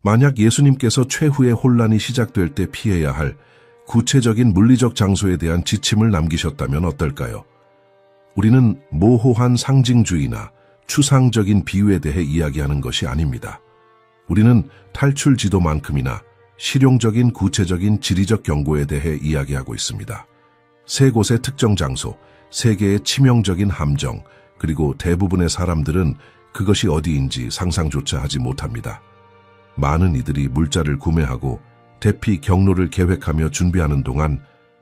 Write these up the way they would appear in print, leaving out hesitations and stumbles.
만약 예수님께서 최후의 혼란이 시작될 때 피해야 할 구체적인 물리적 장소에 대한 지침을 남기셨다면 어떨까요? 우리는 모호한 상징주의나 추상적인 비유에 대해 이야기하는 것이 아닙니다. 우리는 탈출 지도만큼이나 실용적인 구체적인 지리적 경고에 대해 이야기하고 있습니다. 세 곳의 특정 장소, 세 개의 치명적인 함정, 그리고 대부분의 사람들은 그것이 어디인지 상상조차 하지 못합니다. 많은 이들이 물자를 구매하고 대피 경로를 계획하며 준비하는 동안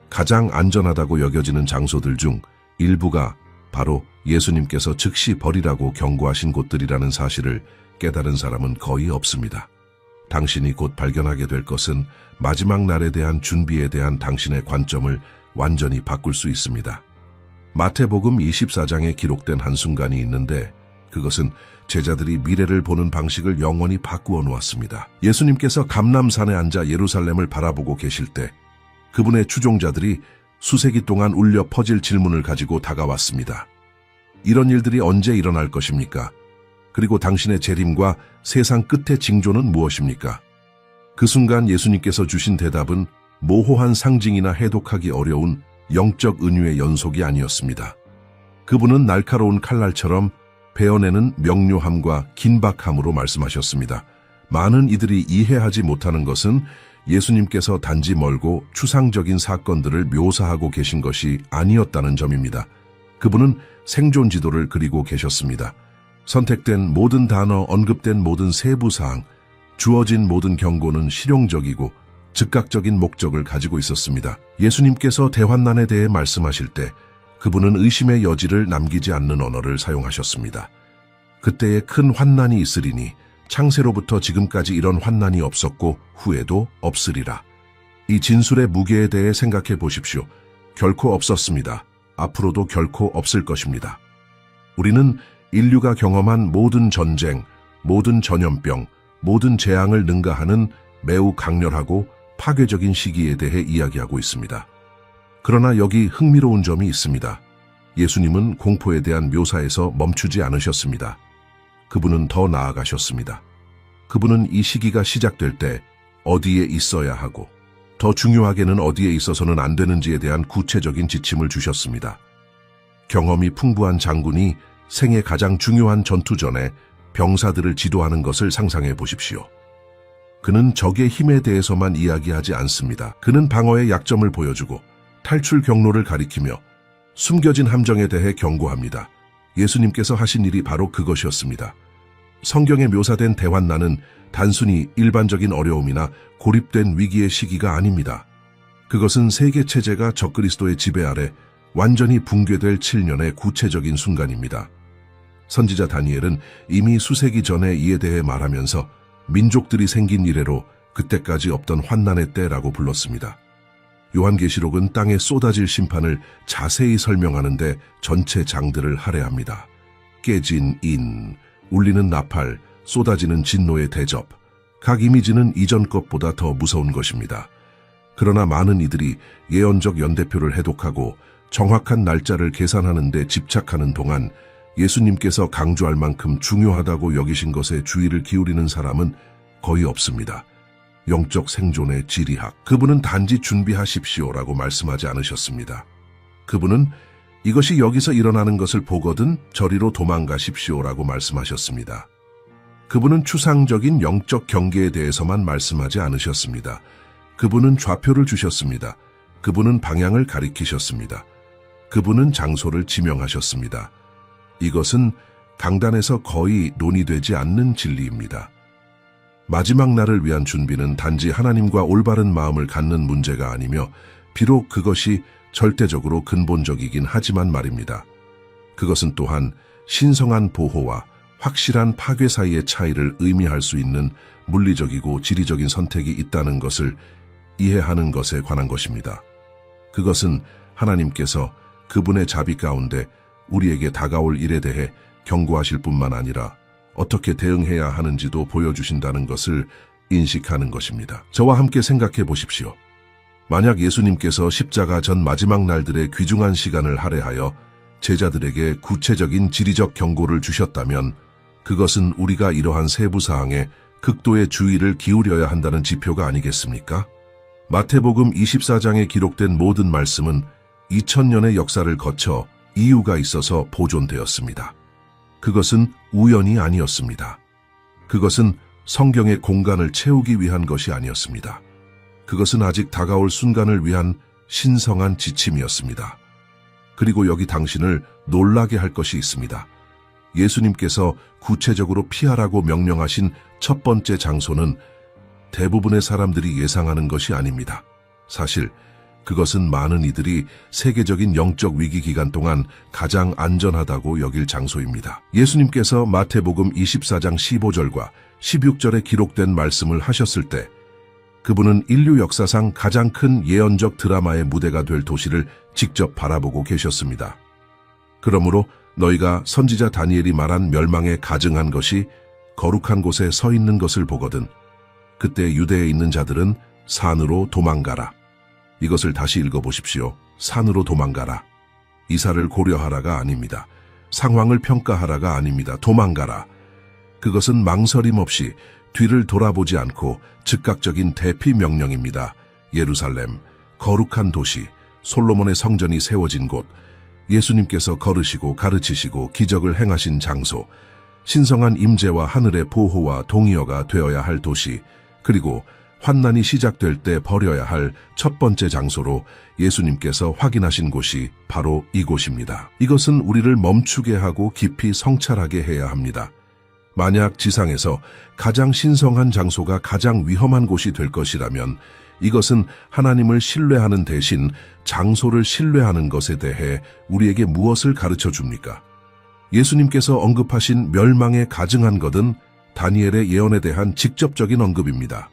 가장 안전하다고 여겨지는 장소들 중 일부가 바로 예수님께서 즉시 버리라고 경고하신 곳들이라는 사실을 깨달은 사람은 거의 없습니다. 당신이 곧 발견하게 될 것은 마지막 날에 대한 준비에 대한 당신의 관점을 완전히 바꿀 수 있습니다. 마태복음 24장에 기록된 한순간이 있는데 그것은 제자들이 미래를 보는 방식을 영원히 바꾸어 놓았습니다. 예수님께서 감람산에 앉아 예루살렘을 바라보고 계실 때 그분의 추종자들이 수세기 동안 울려 퍼질 질문을 가지고 다가왔습니다. 이런 일들이 언제 일어날 것입니까? 그리고 당신의 재림과 세상 끝의 징조는 무엇입니까? 그 순간 예수님께서 주신 대답은 모호한 상징이나 해독하기 어려운 영적 은유의 연속이 아니었습니다. 그분은 날카로운 칼날처럼 베어내는 명료함과 긴박함으로 말씀하셨습니다. 많은 이들이 이해하지 못하는 것은 예수님께서 단지 멀고 추상적인 사건들을 묘사하고 계신 것이 아니었다는 점입니다. 그분은 생존 지도를 그리고 계셨습니다. 선택된 모든 단어, 언급된 모든 세부사항, 주어진 모든 경고는 실용적이고 즉각적인 목적을 가지고 있었습니다. 예수님께서 대환난에 대해 말씀하실 때 그분은 의심의 여지를 남기지 않는 언어를 사용하셨습니다. 그때에 큰 환난이 있으리니 창세로부터 지금까지 이런 환난이 없었고 후에도 없으리라. 이 진술의 무게에 대해 생각해 보십시오. 결코 없었습니다. 앞으로도 결코 없을 것입니다. 우리는 인류가 경험한 모든 전쟁, 모든 전염병, 모든 재앙을 능가하는 매우 강렬하고 파괴적인 시기에 대해 이야기하고 있습니다. 그러나 여기 흥미로운 점이 있습니다. 예수님은 공포에 대한 묘사에서 멈추지 않으셨습니다. 그분은 더 나아가셨습니다. 그분은 이 시기가 시작될 때 어디에 있어야 하고 더 중요하게는 어디에 있어서는 안 되는지에 대한 구체적인 지침을 주셨습니다. 경험이 풍부한 장군이 생애 가장 중요한 전투전에 병사들을 지도하는 것을 상상해 보십시오. 그는 적의 힘에 대해서만 이야기하지 않습니다. 그는 방어의 약점을 보여주고 탈출 경로를 가리키며 숨겨진 함정에 대해 경고합니다. 예수님께서 하신 일이 바로 그것이었습니다. 성경에 묘사된 대환난은 단순히 일반적인 어려움이나 고립된 위기의 시기가 아닙니다. 그것은 세계 체제가 적그리스도의 지배 아래 완전히 붕괴될 7년의 구체적인 순간입니다. 선지자 다니엘은 이미 수세기 전에 이에 대해 말하면서 민족들이 생긴 이래로 그때까지 없던 환난의 때라고 불렀습니다. 요한계시록은 땅에 쏟아질 심판을 자세히 설명하는데 전체 장들을 할애합니다. 깨진 인, 울리는 나팔, 쏟아지는 진노의 대접, 각 이미지는 이전 것보다 더 무서운 것입니다. 그러나 많은 이들이 예언적 연대표를 해독하고 정확한 날짜를 계산하는 데 집착하는 동안 예수님께서 강조할 만큼 중요하다고 여기신 것에 주의를 기울이는 사람은 거의 없습니다. 영적 생존의 지리학. 그분은 단지 준비하십시오라고 말씀하지 않으셨습니다. 그분은 이것이 여기서 일어나는 것을 보거든 저리로 도망가십시오라고 말씀하셨습니다. 그분은 추상적인 영적 경계에 대해서만 말씀하지 않으셨습니다. 그분은 좌표를 주셨습니다. 그분은 방향을 가리키셨습니다. 그분은 장소를 지명하셨습니다. 이것은 강단에서 거의 논의되지 않는 진리입니다. 마지막 날을 위한 준비는 단지 하나님과 올바른 마음을 갖는 문제가 아니며 비록 그것이 절대적으로 근본적이긴 하지만 말입니다. 그것은 또한 신성한 보호와 확실한 파괴 사이의 차이를 의미할 수 있는 물리적이고 지리적인 선택이 있다는 것을 이해하는 것에 관한 것입니다. 그것은 하나님께서 그분의 자비 가운데 우리에게 다가올 일에 대해 경고하실 뿐만 아니라 어떻게 대응해야 하는지도 보여주신다는 것을 인식하는 것입니다. 저와 함께 생각해 보십시오. 만약 예수님께서 십자가 전 마지막 날들의 귀중한 시간을 할애하여 제자들에게 구체적인 지리적 경고를 주셨다면 그것은 우리가 이러한 세부사항에 극도의 주의를 기울여야 한다는 지표가 아니겠습니까? 마태복음 24장에 기록된 모든 말씀은 2000년의 역사를 거쳐 이유가 있어서 보존되었습니다. 그것은 우연이 아니었습니다. 그것은 성경의 공간을 채우기 위한 것이 아니었습니다. 그것은 아직 다가올 순간을 위한 신성한 지침이었습니다. 그리고 여기 당신을 놀라게 할 것이 있습니다. 예수님께서 구체적으로 피하라고 명령하신 첫 번째 장소는 대부분의 사람들이 예상하는 것이 아닙니다. 사실 그것은 많은 이들이 세계적인 영적 위기 기간 동안 가장 안전하다고 여길 장소입니다. 예수님께서 마태복음 24장 15절과 16절에 기록된 말씀을 하셨을 때 그분은 인류 역사상 가장 큰 예언적 드라마의 무대가 될 도시를 직접 바라보고 계셨습니다. 그러므로 너희가 선지자 다니엘이 말한 멸망에 가증한 것이 거룩한 곳에 서 있는 것을 보거든 그때 유대에 있는 자들은 산으로 도망가라. 이것을 다시 읽어보십시오. 산으로 도망가라. 이사를 고려하라가 아닙니다. 상황을 평가하라가 아닙니다. 도망가라. 그것은 망설임 없이 뒤를 돌아보지 않고 즉각적인 대피 명령입니다. 예루살렘, 거룩한 도시, 솔로몬의 성전이 세워진 곳, 예수님께서 걸으시고 가르치시고 기적을 행하신 장소, 신성한 임재와 하늘의 보호와 동의어가 되어야 할 도시, 그리고 환난이 시작될 때 버려야 할 첫 번째 장소로 예수님께서 확인하신 곳이 바로 이곳입니다. 이것은 우리를 멈추게 하고 깊이 성찰하게 해야 합니다. 만약 지상에서 가장 신성한 장소가 가장 위험한 곳이 될 것이라면 이것은 하나님을 신뢰하는 대신 장소를 신뢰하는 것에 대해 우리에게 무엇을 가르쳐 줍니까? 예수님께서 언급하신 멸망에 가증한 것은 다니엘의 예언에 대한 직접적인 언급입니다.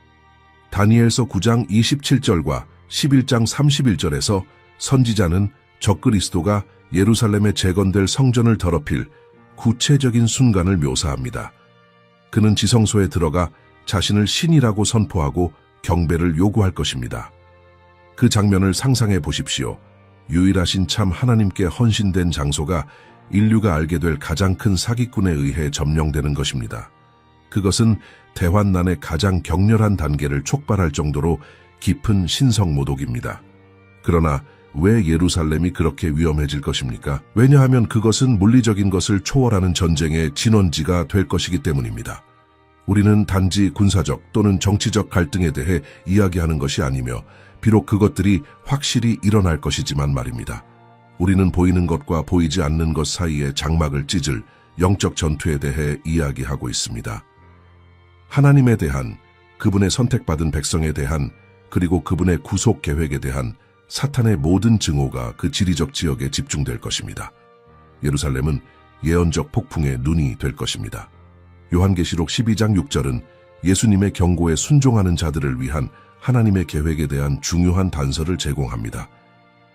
다니엘서 9장 27절과 11장 31절에서 선지자는 적그리스도가 예루살렘에 재건될 성전을 더럽힐 구체적인 순간을 묘사합니다. 그는 지성소에 들어가 자신을 신이라고 선포하고 경배를 요구할 것입니다. 그 장면을 상상해 보십시오. 유일하신 참 하나님께 헌신된 장소가 인류가 알게 될 가장 큰 사기꾼에 의해 점령되는 것입니다. 그것은 대환난의 가장 격렬한 단계를 촉발할 정도로 깊은 신성모독입니다. 그러나 왜 예루살렘이 그렇게 위험해질 것입니까? 왜냐하면 그것은 물리적인 것을 초월하는 전쟁의 진원지가 될 것이기 때문입니다. 우리는 단지 군사적 또는 정치적 갈등에 대해 이야기하는 것이 아니며 비록 그것들이 확실히 일어날 것이지만 말입니다. 우리는 보이는 것과 보이지 않는 것 사이에 장막을 찢을 영적 전투에 대해 이야기하고 있습니다. 하나님에 대한, 그분의 선택받은 백성에 대한, 그리고 그분의 구속 계획에 대한 사탄의 모든 증오가 그 지리적 지역에 집중될 것입니다. 예루살렘은 예언적 폭풍의 눈이 될 것입니다. 요한계시록 12장 6절은 예수님의 경고에 순종하는 자들을 위한 하나님의 계획에 대한 중요한 단서를 제공합니다.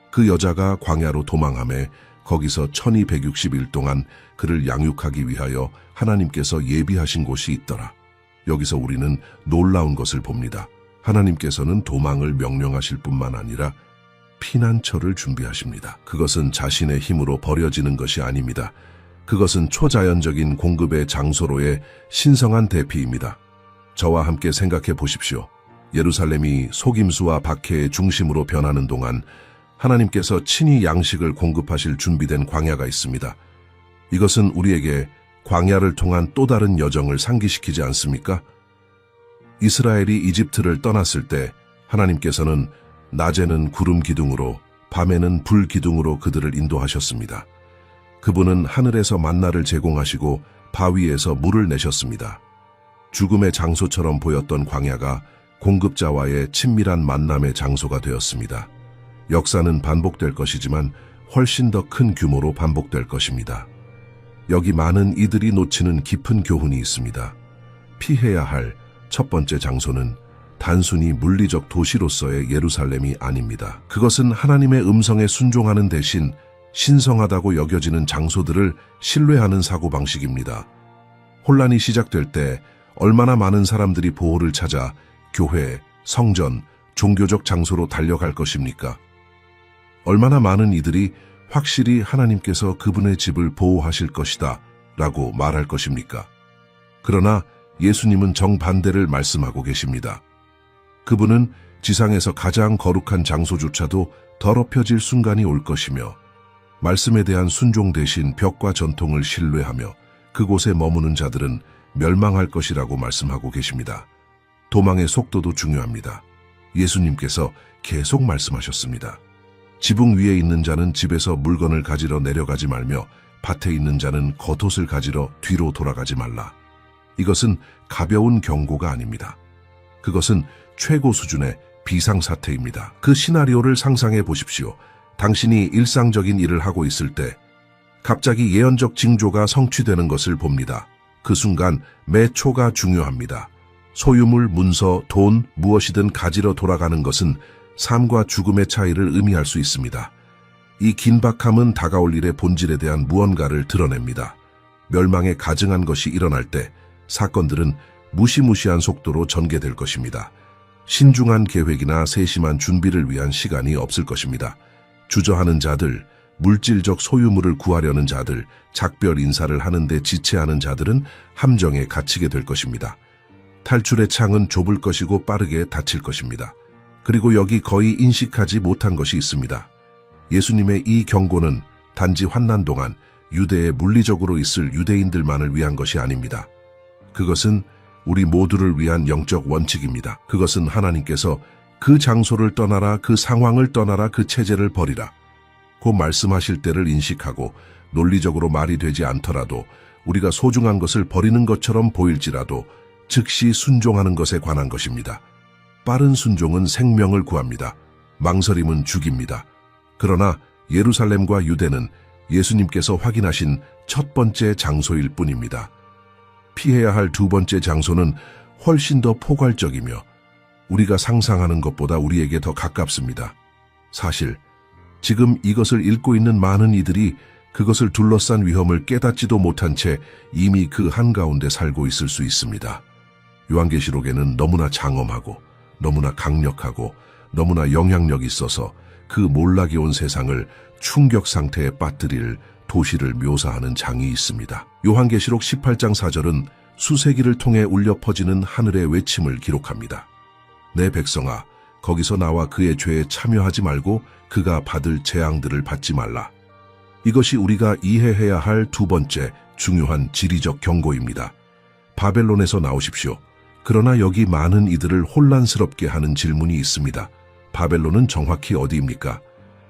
그 여자가 광야로 도망하며 거기서 1260일 동안 그를 양육하기 위하여 하나님께서 예비하신 곳이 있더라. 여기서 우리는 놀라운 것을 봅니다. 하나님께서는 도망을 명령하실 뿐만 아니라 피난처를 준비하십니다. 그것은 자신의 힘으로 버려지는 것이 아닙니다. 그것은 초자연적인 공급의 장소로의 신성한 대피입니다. 저와 함께 생각해 보십시오. 예루살렘이 속임수와 박해의 중심으로 변하는 동안 하나님께서 친히 양식을 공급하실 준비된 광야가 있습니다. 이것은 우리에게 광야를 통한 또 다른 여정을 상기시키지 않습니까? 이스라엘이 이집트를 떠났을 때 하나님께서는 낮에는 구름 기둥으로 밤에는 불 기둥으로 그들을 인도하셨습니다. 그분은 하늘에서 만나를 제공하시고 바위에서 물을 내셨습니다. 죽음의 장소처럼 보였던 광야가 공급자와의 친밀한 만남의 장소가 되었습니다. 역사는 반복될 것이지만 훨씬 더 큰 규모로 반복될 것입니다. 여기 많은 이들이 놓치는 깊은 교훈이 있습니다. 피해야 할 첫 번째 장소는 단순히 물리적 도시로서의 예루살렘이 아닙니다. 그것은 하나님의 음성에 순종하는 대신 신성하다고 여겨지는 장소들을 신뢰하는 사고방식입니다. 혼란이 시작될 때 얼마나 많은 사람들이 보호를 찾아 교회, 성전, 종교적 장소로 달려갈 것입니까? 얼마나 많은 이들이 확실히 하나님께서 그분의 집을 보호하실 것이다 라고 말할 것입니까? 그러나 예수님은 정반대를 말씀하고 계십니다. 그분은 지상에서 가장 거룩한 장소조차도 더럽혀질 순간이 올 것이며 말씀에 대한 순종 대신 벽과 전통을 신뢰하며 그곳에 머무는 자들은 멸망할 것이라고 말씀하고 계십니다. 도망의 속도도 중요합니다. 예수님께서 계속 말씀하셨습니다. 지붕 위에 있는 자는 집에서 물건을 가지러 내려가지 말며 밭에 있는 자는 겉옷을 가지러 뒤로 돌아가지 말라. 이것은 가벼운 경고가 아닙니다. 그것은 최고 수준의 비상사태입니다. 그 시나리오를 상상해 보십시오. 당신이 일상적인 일을 하고 있을 때 갑자기 예언적 징조가 성취되는 것을 봅니다. 그 순간 매 초가 중요합니다. 소유물, 문서, 돈, 무엇이든 가지러 돌아가는 것은 삶과 죽음의 차이를 의미할 수 있습니다. 이 긴박함은 다가올 일의 본질에 대한 무언가를 드러냅니다. 멸망에 가증한 것이 일어날 때 사건들은 무시무시한 속도로 전개될 것입니다. 신중한 계획이나 세심한 준비를 위한 시간이 없을 것입니다. 주저하는 자들, 물질적 소유물을 구하려는 자들, 작별 인사를 하는데 지체하는 자들은 함정에 갇히게 될 것입니다. 탈출의 창은 좁을 것이고 빠르게 닫힐 것입니다. 그리고 여기 거의 인식하지 못한 것이 있습니다. 예수님의 이 경고는 단지 환난 동안 유대에 물리적으로 있을 유대인들만을 위한 것이 아닙니다. 그것은 우리 모두를 위한 영적 원칙입니다. 그것은 하나님께서 그 장소를 떠나라, 그 상황을 떠나라, 그 체제를 버리라 고 말씀하실 때를 인식하고 논리적으로 말이 되지 않더라도 우리가 소중한 것을 버리는 것처럼 보일지라도 즉시 순종하는 것에 관한 것입니다. 빠른 순종은 생명을 구합니다. 망설임은 죽입니다. 그러나 예루살렘과 유대는 예수님께서 확인하신 첫 번째 장소일 뿐입니다. 피해야 할 두 번째 장소는 훨씬 더 포괄적이며 우리가 상상하는 것보다 우리에게 더 가깝습니다. 사실 지금 이것을 읽고 있는 많은 이들이 그것을 둘러싼 위험을 깨닫지도 못한 채 이미 그 한가운데 살고 있을 수 있습니다. 요한계시록에는 너무나 장엄하고 너무나 강력하고 너무나 영향력 있어서 그 몰락이 온 세상을 충격 상태에 빠뜨릴 도시를 묘사하는 장이 있습니다. 요한계시록 18장 4절은 수세기를 통해 울려 퍼지는 하늘의 외침을 기록합니다. 내 백성아, 거기서 나와 그의 죄에 참여하지 말고 그가 받을 재앙들을 받지 말라. 이것이 우리가 이해해야 할 두 번째 중요한 지리적 경고입니다. 바벨론에서 나오십시오. 그러나 여기 많은 이들을 혼란스럽게 하는 질문이 있습니다. 바벨론은 정확히 어디입니까?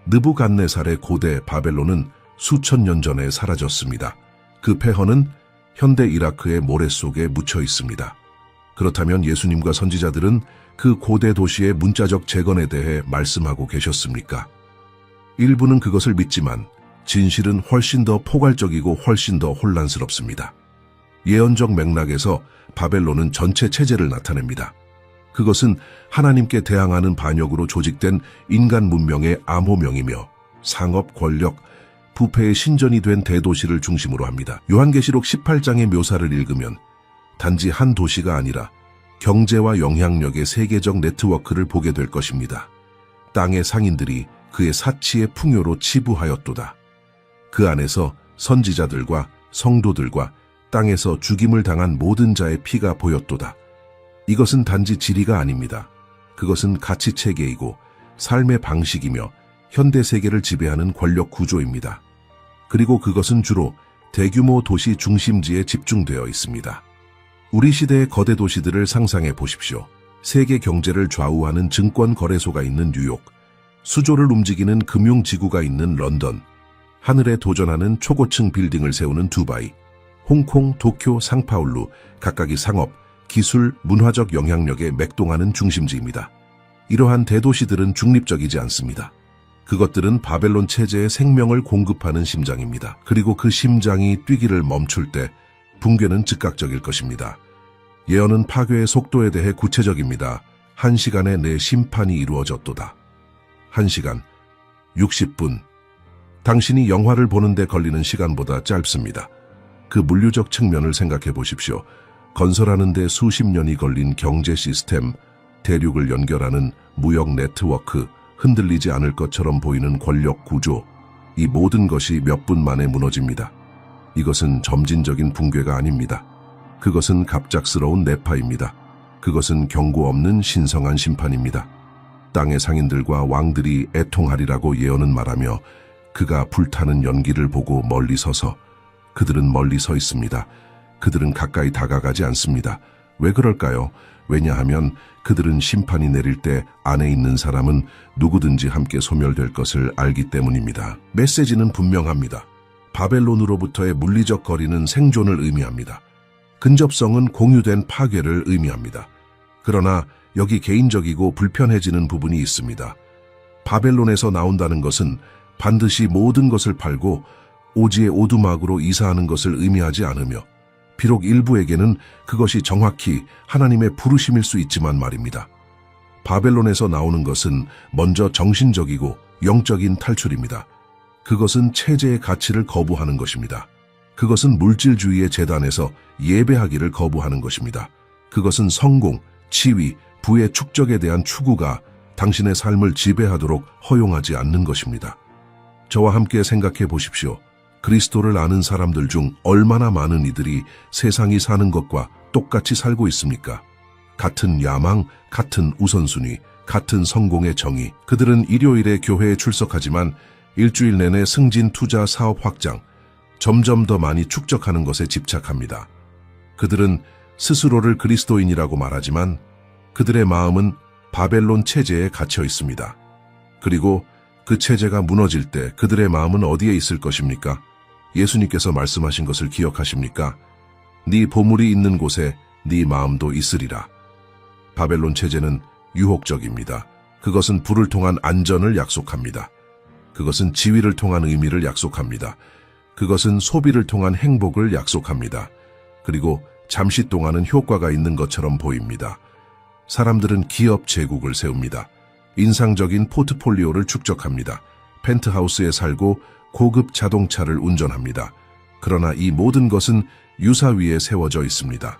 느부갓네살의 고대 바벨론은 수천 년 전에 사라졌습니다. 그 폐허는 현대 이라크의 모래 속에 묻혀 있습니다. 그렇다면 예수님과 선지자들은 그 고대 도시의 문자적 재건에 대해 말씀하고 계셨습니까? 일부는 그것을 믿지만 진실은 훨씬 더 포괄적이고 훨씬 더 혼란스럽습니다. 예언적 맥락에서 바벨론은 전체 체제를 나타냅니다. 그것은 하나님께 대항하는 반역으로 조직된 인간 문명의 암호명이며 상업, 권력, 부패의 신전이 된 대도시를 중심으로 합니다. 요한계시록 18장의 묘사를 읽으면 단지 한 도시가 아니라 경제와 영향력의 세계적 네트워크를 보게 될 것입니다. 땅의 상인들이 그의 사치의 풍요로 치부하였도다. 그 안에서 선지자들과 성도들과 땅에서 죽임을 당한 모든 자의 피가 보였도다. 이것은 단지 지리가 아닙니다. 그것은 가치체계이고 삶의 방식이며 현대 세계를 지배하는 권력 구조입니다. 그리고 그것은 주로 대규모 도시 중심지에 집중되어 있습니다. 우리 시대의 거대 도시들을 상상해 보십시오. 세계 경제를 좌우하는 증권 거래소가 있는 뉴욕, 수조를 움직이는 금융지구가 있는 런던, 하늘에 도전하는 초고층 빌딩을 세우는 두바이, 홍콩, 도쿄, 상파울루, 각각이 상업, 기술, 문화적 영향력에 맥동하는 중심지입니다. 이러한 대도시들은 중립적이지 않습니다. 그것들은 바벨론 체제의 생명을 공급하는 심장입니다. 그리고 그 심장이 뛰기를 멈출 때 붕괴는 즉각적일 것입니다. 예언은 파괴의 속도에 대해 구체적입니다. 1시간에 내 심판이 이루어졌도다. 1시간, 60분. 당신이 영화를 보는데 걸리는 시간보다 짧습니다. 그 물리적 측면을 생각해 보십시오. 건설하는 데 수십 년이 걸린 경제 시스템, 대륙을 연결하는 무역 네트워크, 흔들리지 않을 것처럼 보이는 권력 구조, 이 모든 것이 몇 분 만에 무너집니다. 이것은 점진적인 붕괴가 아닙니다. 그것은 갑작스러운 내파입니다. 그것은 경고 없는 신성한 심판입니다. 땅의 상인들과 왕들이 애통하리라고 예언은 말하며 그가 불타는 연기를 보고 멀리 서서 그들은 멀리 서 있습니다. 그들은 가까이 다가가지 않습니다. 왜 그럴까요? 왜냐하면 그들은 심판이 내릴 때 안에 있는 사람은 누구든지 함께 소멸될 것을 알기 때문입니다. 메시지는 분명합니다. 바벨론으로부터의 물리적 거리는 생존을 의미합니다. 근접성은 공유된 파괴를 의미합니다. 그러나 여기 개인적이고 불편해지는 부분이 있습니다. 바벨론에서 나온다는 것은 반드시 모든 것을 팔고 오지의 오두막으로 이사하는 것을 의미하지 않으며 비록 일부에게는 그것이 정확히 하나님의 부르심일 수 있지만 말입니다. 바벨론에서 나오는 것은 먼저 정신적이고 영적인 탈출입니다. 그것은 체제의 가치를 거부하는 것입니다. 그것은 물질주의의 재단에서 예배하기를 거부하는 것입니다. 그것은 성공, 지위, 부의 축적에 대한 추구가 당신의 삶을 지배하도록 허용하지 않는 것입니다. 저와 함께 생각해 보십시오. 그리스도를 아는 사람들 중 얼마나 많은 이들이 세상이 사는 것과 똑같이 살고 있습니까? 같은 야망, 같은 우선순위, 같은 성공의 정의. 그들은 일요일에 교회에 출석하지만 일주일 내내 승진, 투자, 사업 확장, 점점 더 많이 축적하는 것에 집착합니다. 그들은 스스로를 그리스도인이라고 말하지만 그들의 마음은 바벨론 체제에 갇혀 있습니다. 그리고 그 체제가 무너질 때 그들의 마음은 어디에 있을 것입니까? 예수님께서 말씀하신 것을 기억하십니까? 네 보물이 있는 곳에 네 마음도 있으리라. 바벨론 체제는 유혹적입니다. 그것은 불을 통한 안전을 약속합니다. 그것은 지위를 통한 의미를 약속합니다. 그것은 소비를 통한 행복을 약속합니다. 그리고 잠시 동안은 효과가 있는 것처럼 보입니다. 사람들은 기업 제국을 세웁니다. 인상적인 포트폴리오를 축적합니다. 펜트하우스에 살고 고급 자동차를 운전합니다. 그러나 이 모든 것은 유사 위에 세워져 있습니다.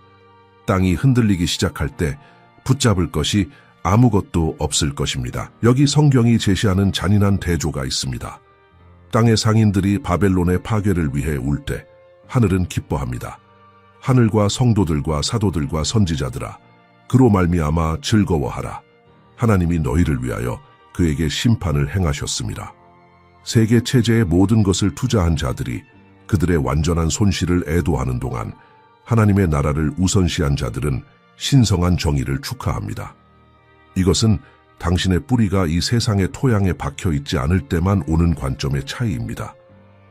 땅이 흔들리기 시작할 때 붙잡을 것이 아무것도 없을 것입니다. 여기 성경이 제시하는 잔인한 대조가 있습니다. 땅의 상인들이 바벨론의 파괴를 위해 울 때 하늘은 기뻐합니다. 하늘과 성도들과 사도들과 선지자들아, 그로 말미암아 즐거워하라. 하나님이 너희를 위하여 그에게 심판을 행하셨습니다. 세계 체제의 모든 것을 투자한 자들이 그들의 완전한 손실을 애도하는 동안 하나님의 나라를 우선시한 자들은 신성한 정의를 축하합니다. 이것은 당신의 뿌리가 이 세상의 토양에 박혀 있지 않을 때만 오는 관점의 차이입니다.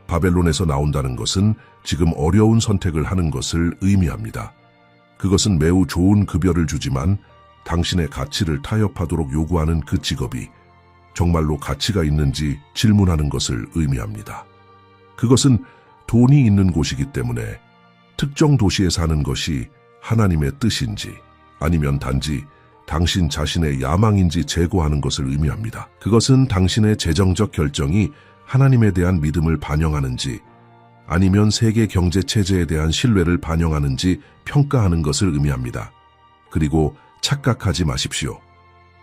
바벨론에서 나온다는 것은 지금 어려운 선택을 하는 것을 의미합니다. 그것은 매우 좋은 급여를 주지만 당신의 가치를 타협하도록 요구하는 그 직업이 정말로 가치가 있는지 질문하는 것을 의미합니다. 그것은 돈이 있는 곳이기 때문에 특정 도시에 사는 것이 하나님의 뜻인지 아니면 단지 당신 자신의 야망인지 제고하는 것을 의미합니다. 그것은 당신의 재정적 결정이 하나님에 대한 믿음을 반영하는지 아니면 세계 경제 체제에 대한 신뢰를 반영하는지 평가하는 것을 의미합니다. 그리고 착각하지 마십시오.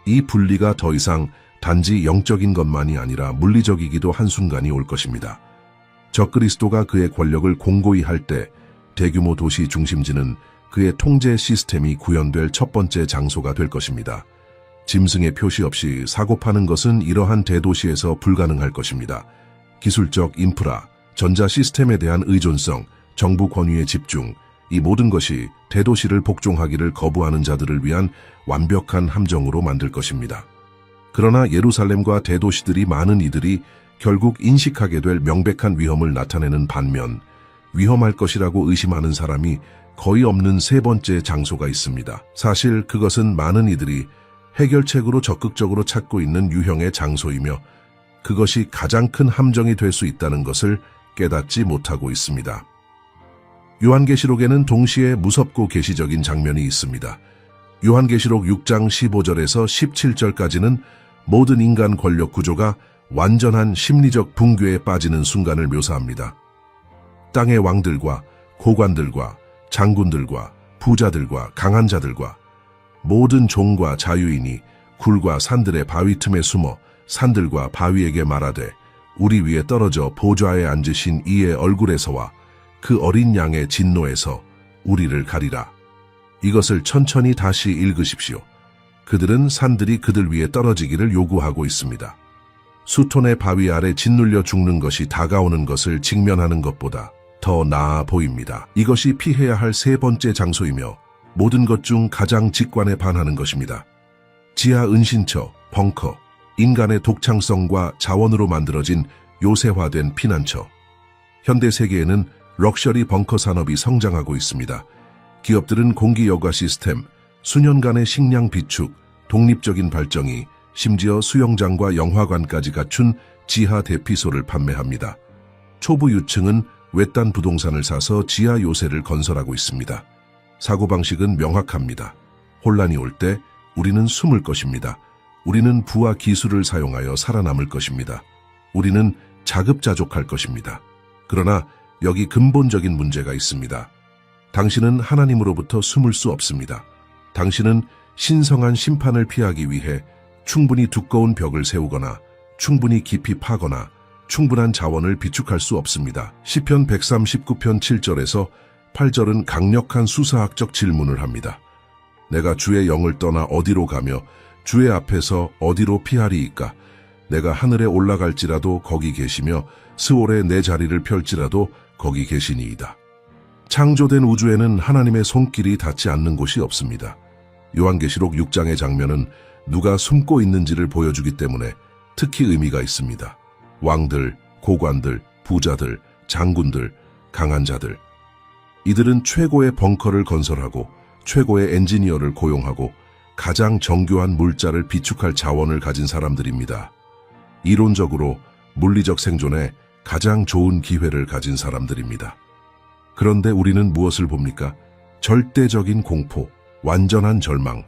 이 분리가 더 이상 단지 영적인 것만이 아니라 물리적이기도 한순간이 올 것입니다. 적그리스도가 그의 권력을 공고히 할 때 대규모 도시 중심지는 그의 통제 시스템이 구현될 첫 번째 장소가 될 것입니다. 짐승의 표시 없이 사고 파는 것은 이러한 대도시에서 불가능할 것입니다. 기술적 인프라, 전자 시스템에 대한 의존성, 정부 권위의 집중, 이 모든 것이 대도시를 복종하기를 거부하는 자들을 위한 완벽한 함정으로 만들 것입니다. 그러나 예루살렘과 대도시들이 많은 이들이 결국 인식하게 될 명백한 위험을 나타내는 반면 위험할 것이라고 의심하는 사람이 거의 없는 세 번째 장소가 있습니다. 사실 그것은 많은 이들이 해결책으로 적극적으로 찾고 있는 유형의 장소이며 그것이 가장 큰 함정이 될 수 있다는 것을 깨닫지 못하고 있습니다. 요한계시록에는 동시에 무섭고 계시적인 장면이 있습니다. 요한계시록 6장 15절에서 17절까지는 모든 인간 권력 구조가 완전한 심리적 붕괴에 빠지는 순간을 묘사합니다. 땅의 왕들과 고관들과 장군들과 부자들과 강한 자들과 모든 종과 자유인이 굴과 산들의 바위 틈에 숨어 산들과 바위에게 말하되 우리 위에 떨어져 보좌에 앉으신 이의 얼굴에서와 그 어린 양의 진노에서 우리를 가리라. 이것을 천천히 다시 읽으십시오. 그들은 산들이 그들 위에 떨어지기를 요구하고 있습니다. 수톤의 바위 아래 짓눌려 죽는 것이 다가오는 것을 직면하는 것보다 더 나아 보입니다. 이것이 피해야 할 세 번째 장소이며 모든 것 중 가장 직관에 반하는 것입니다. 지하 은신처, 벙커, 인간의 독창성과 자원으로 만들어진 요새화된 피난처. 현대 세계에는 럭셔리 벙커 산업이 성장하고 있습니다. 기업들은 공기 여과 시스템, 수년간의 식량 비축, 독립적인 발전기, 심지어 수영장과 영화관까지 갖춘 지하 대피소를 판매합니다. 초보 유층은 외딴 부동산을 사서 지하 요새를 건설하고 있습니다. 사고방식은 명확합니다. 혼란이 올 때 우리는 숨을 것입니다. 우리는 부와 기술을 사용하여 살아남을 것입니다. 우리는 자급자족할 것입니다. 그러나 여기 근본적인 문제가 있습니다. 당신은 하나님으로부터 숨을 수 없습니다. 당신은 신성한 심판을 피하기 위해 충분히 두꺼운 벽을 세우거나 충분히 깊이 파거나 충분한 자원을 비축할 수 없습니다. 시편 139편 7절에서 8절은 강력한 수사학적 질문을 합니다. 내가 주의 영을 떠나 어디로 가며 주의 앞에서 어디로 피하리이까? 내가 하늘에 올라갈지라도 거기 계시며 스올에 내 자리를 펼지라도 거기 계시니이다. 창조된 우주에는 하나님의 손길이 닿지 않는 곳이 없습니다. 요한계시록 6장의 장면은 누가 숨고 있는지를 보여주기 때문에 특히 의미가 있습니다. 왕들, 고관들, 부자들, 장군들, 강한 자들. 이들은 최고의 벙커를 건설하고 최고의 엔지니어를 고용하고 가장 정교한 물자를 비축할 자원을 가진 사람들입니다. 이론적으로 물리적 생존에 가장 좋은 기회를 가진 사람들입니다. 그런데 우리는 무엇을 봅니까? 절대적인 공포, 완전한 절망.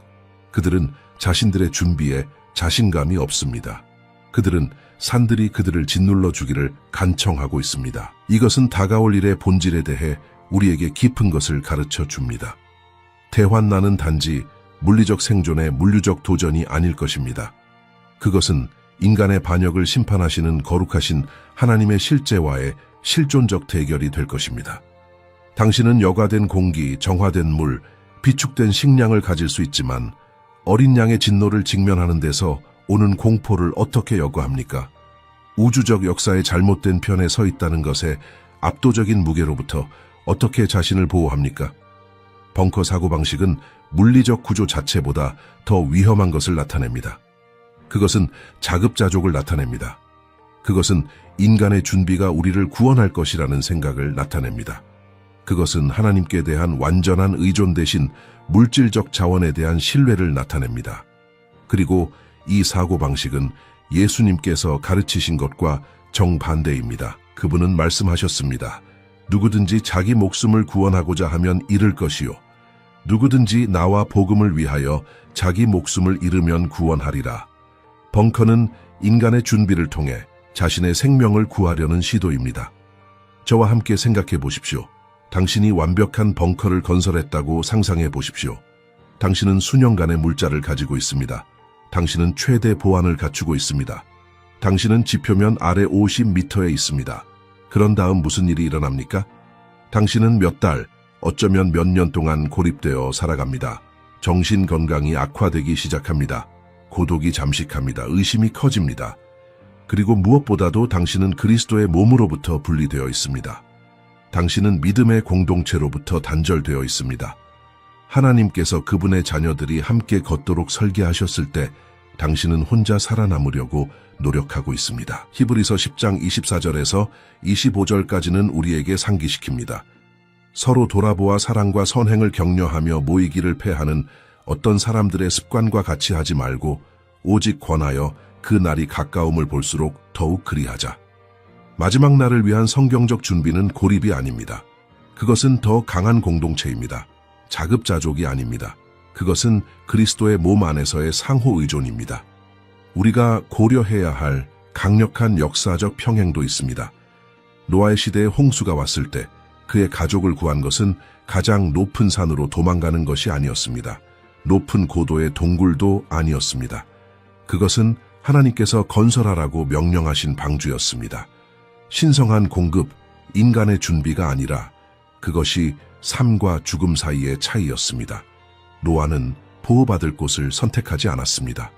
그들은 자신들의 준비에 자신감이 없습니다. 그들은 산들이 그들을 짓눌러 주기를 간청하고 있습니다. 이것은 다가올 일의 본질에 대해 우리에게 깊은 것을 가르쳐 줍니다. 대환난은 단지 물리적 생존의 물리적 도전이 아닐 것입니다. 그것은 인간의 반역을 심판하시는 거룩하신 하나님의 실제와의 실존적 대결이 될 것입니다. 당신은 여과된 공기, 정화된 물, 비축된 식량을 가질 수 있지만 어린 양의 진노를 직면하는 데서 오는 공포를 어떻게 여과합니까? 우주적 역사의 잘못된 편에 서 있다는 것에 압도적인 무게로부터 어떻게 자신을 보호합니까? 벙커 사고방식은 물리적 구조 자체보다 더 위험한 것을 나타냅니다. 그것은 자급자족을 나타냅니다. 그것은 인간의 준비가 우리를 구원할 것이라는 생각을 나타냅니다. 그것은 하나님께 대한 완전한 의존 대신 물질적 자원에 대한 신뢰를 나타냅니다. 그리고 이 사고방식은 예수님께서 가르치신 것과 정반대입니다. 그분은 말씀하셨습니다. 누구든지 자기 목숨을 구원하고자 하면 잃을 것이요. 누구든지 나와 복음을 위하여 자기 목숨을 잃으면 구원하리라. 벙커는 인간의 준비를 통해 자신의 생명을 구하려는 시도입니다. 저와 함께 생각해 보십시오. 당신이 완벽한 벙커를 건설했다고 상상해 보십시오. 당신은 수년간의 물자를 가지고 있습니다. 당신은 최대 보안을 갖추고 있습니다. 당신은 지표면 아래 50m에 있습니다. 그런 다음 무슨 일이 일어납니까? 당신은 몇 달, 어쩌면 몇 년 동안 고립되어 살아갑니다. 정신 건강이 악화되기 시작합니다. 고독이 잠식합니다. 의심이 커집니다. 그리고 무엇보다도 당신은 그리스도의 몸으로부터 분리되어 있습니다. 당신은 믿음의 공동체로부터 단절되어 있습니다. 하나님께서 그분의 자녀들이 함께 걷도록 설계하셨을 때 당신은 혼자 살아남으려고 노력하고 있습니다. 히브리서 10장 24절에서 25절까지는 우리에게 상기시킵니다. 서로 돌아보아 사랑과 선행을 격려하며 모이기를 패하는 어떤 사람들의 습관과 같이 하지 말고 오직 권하여 그 날이 가까움을 볼수록 더욱 그리하자. 마지막 날을 위한 성경적 준비는 고립이 아닙니다. 그것은 더 강한 공동체입니다. 자급자족이 아닙니다. 그것은 그리스도의 몸 안에서의 상호 의존입니다. 우리가 고려해야 할 강력한 역사적 평행도 있습니다. 노아의 시대에 홍수가 왔을 때 그의 가족을 구한 것은 가장 높은 산으로 도망가는 것이 아니었습니다. 높은 고도의 동굴도 아니었습니다. 그것은 하나님께서 건설하라고 명령하신 방주였습니다. 신성한 공급, 인간의 준비가 아니라 그것이 삶과 죽음 사이의 차이였습니다. 노아는 보호받을 곳을 선택하지 않았습니다.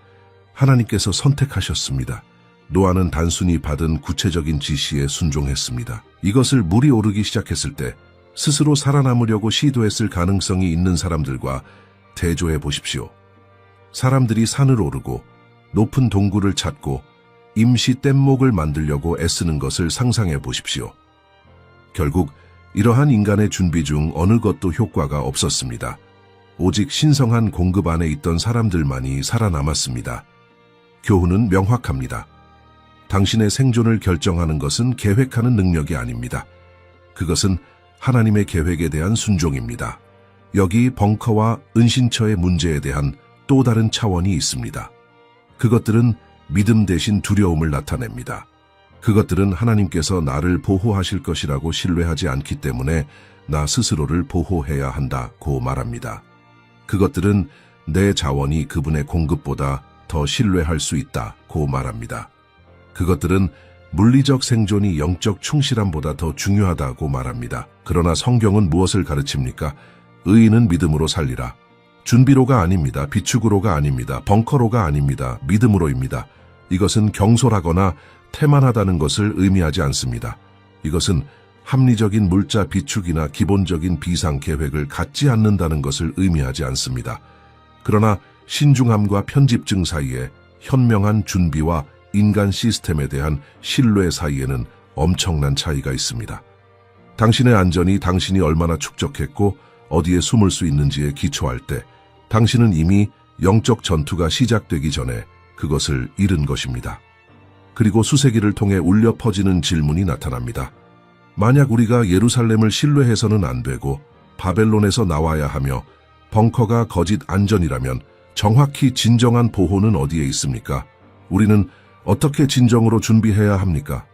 하나님께서 선택하셨습니다. 노아는 단순히 받은 구체적인 지시에 순종했습니다. 이것을 물이 오르기 시작했을 때 스스로 살아남으려고 시도했을 가능성이 있는 사람들과 대조해 보십시오. 사람들이 산을 오르고 높은 동굴을 찾고 임시 뗏목을 만들려고 애쓰는 것을 상상해 보십시오. 결국 이러한 인간의 준비 중 어느 것도 효과가 없었습니다. 오직 신성한 공급 안에 있던 사람들만이 살아남았습니다. 교훈은 명확합니다. 당신의 생존을 결정하는 것은 계획하는 능력이 아닙니다. 그것은 하나님의 계획에 대한 순종입니다. 여기 벙커와 은신처의 문제에 대한 또 다른 차원이 있습니다. 그것들은 믿음 대신 두려움을 나타냅니다. 그것들은 하나님께서 나를 보호하실 것이라고 신뢰하지 않기 때문에 나 스스로를 보호해야 한다고 말합니다. 그것들은 내 자원이 그분의 공급보다 더 신뢰할 수 있다고 말합니다. 그것들은 물리적 생존이 영적 충실함보다 더 중요하다고 말합니다. 그러나 성경은 무엇을 가르칩니까? 의인은 믿음으로 살리라. 준비로가 아닙니다. 비축으로가 아닙니다. 벙커로가 아닙니다. 믿음으로입니다. 이것은 경솔하거나 태만하다는 것을 의미하지 않습니다. 이것은 합리적인 물자 비축이나 기본적인 비상 계획을 갖지 않는다는 것을 의미하지 않습니다. 그러나 신중함과 편집증 사이에 현명한 준비와 인간 시스템에 대한 신뢰 사이에는 엄청난 차이가 있습니다. 당신의 안전이 당신이 얼마나 축적했고 어디에 숨을 수 있는지에 기초할 때 당신은 이미 영적 전투가 시작되기 전에 그것을 잃은 것입니다. 그리고 수세기를 통해 울려 퍼지는 질문이 나타납니다. 만약 우리가 예루살렘을 신뢰해서는 안 되고 바벨론에서 나와야 하며 벙커가 거짓 안전이라면 정확히 진정한 보호는 어디에 있습니까? 우리는 어떻게 진정으로 준비해야 합니까?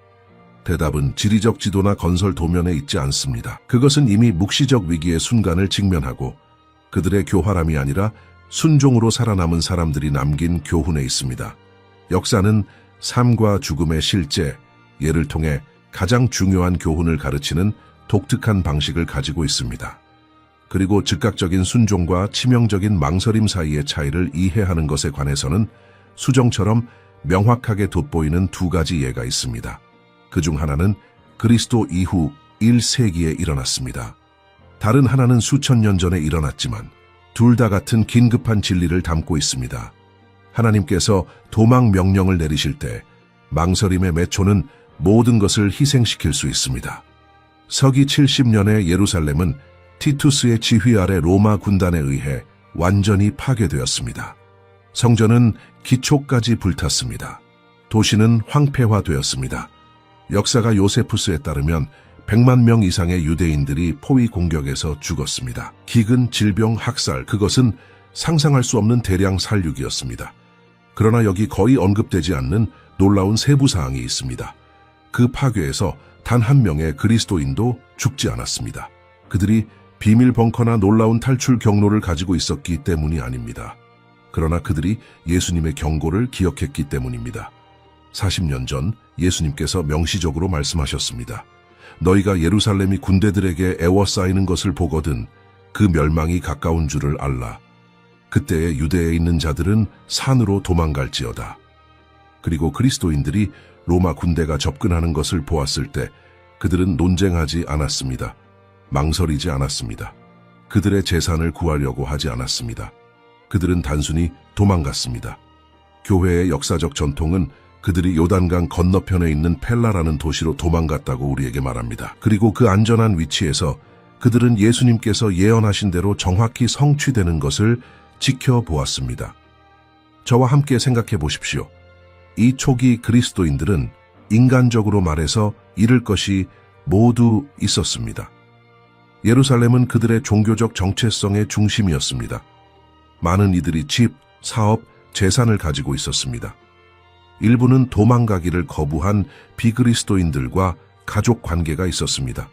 대답은 지리적 지도나 건설 도면에 있지 않습니다. 그것은 이미 묵시적 위기의 순간을 직면하고 그들의 교활함이 아니라 순종으로 살아남은 사람들이 남긴 교훈에 있습니다. 역사는 삶과 죽음의 실제, 예를 통해 가장 중요한 교훈을 가르치는 독특한 방식을 가지고 있습니다. 그리고 즉각적인 순종과 치명적인 망설임 사이의 차이를 이해하는 것에 관해서는 수정처럼 명확하게 돋보이는 두 가지 예가 있습니다. 그 중 하나는 그리스도 이후 1세기에 일어났습니다. 다른 하나는 수천 년 전에 일어났지만 둘 다 같은 긴급한 진리를 담고 있습니다. 하나님께서 도망 명령을 내리실 때 망설임의 매초는 모든 것을 희생시킬 수 있습니다. 서기 70년에 예루살렘은 티투스의 지휘 아래 로마 군단에 의해 완전히 파괴되었습니다. 성전은 기초까지 불탔습니다. 도시는 황폐화되었습니다. 역사가 요세푸스에 따르면 100만 명 이상의 유대인들이 포위 공격에서 죽었습니다. 기근, 질병, 학살, 그것은 상상할 수 없는 대량 살육이었습니다. 그러나 여기 거의 언급되지 않는 놀라운 세부 사항이 있습니다. 그 파괴에서 단 한 명의 그리스도인도 죽지 않았습니다. 그들이 비밀 벙커나 놀라운 탈출 경로를 가지고 있었기 때문이 아닙니다. 그러나 그들이 예수님의 경고를 기억했기 때문입니다. 40년 전 예수님께서 명시적으로 말씀하셨습니다. 너희가 예루살렘이 군대들에게 애워싸이는 것을 보거든 그 멸망이 가까운 줄을 알라. 그때에 유대에 있는 자들은 산으로 도망갈지어다. 그리고 그리스도인들이 로마 군대가 접근하는 것을 보았을 때 그들은 논쟁하지 않았습니다. 망설이지 않았습니다. 그들의 재산을 구하려고 하지 않았습니다. 그들은 단순히 도망갔습니다. 교회의 역사적 전통은 그들이 요단강 건너편에 있는 펠라라는 도시로 도망갔다고 우리에게 말합니다. 그리고 그 안전한 위치에서 그들은 예수님께서 예언하신 대로 정확히 성취되는 것을 지켜보았습니다. 저와 함께 생각해 보십시오. 이 초기 그리스도인들은 인간적으로 말해서 잃을 것이 모두 있었습니다. 예루살렘은 그들의 종교적 정체성의 중심이었습니다. 많은 이들이 집, 사업, 재산을 가지고 있었습니다. 일부는 도망가기를 거부한 비그리스도인들과 가족 관계가 있었습니다.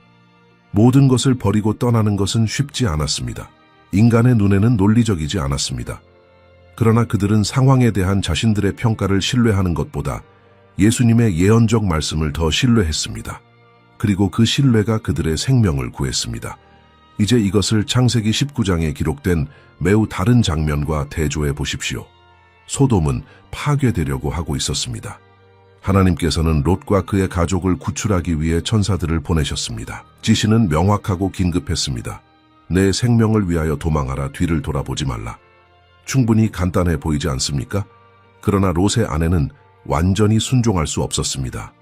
모든 것을 버리고 떠나는 것은 쉽지 않았습니다. 인간의 눈에는 논리적이지 않았습니다. 그러나 그들은 상황에 대한 자신들의 평가를 신뢰하는 것보다 예수님의 예언적 말씀을 더 신뢰했습니다. 그리고 그 신뢰가 그들의 생명을 구했습니다. 이제 이것을 창세기 19장에 기록된 매우 다른 장면과 대조해 보십시오. 소돔은 파괴되려고 하고 있었습니다. 하나님께서는 롯과 그의 가족을 구출하기 위해 천사들을 보내셨습니다. 지시는 명확하고 긴급했습니다. 내 생명을 위하여 도망하라, 뒤를 돌아보지 말라. 충분히 간단해 보이지 않습니까? 그러나 롯의 아내는 완전히 순종할 수 없었습니다.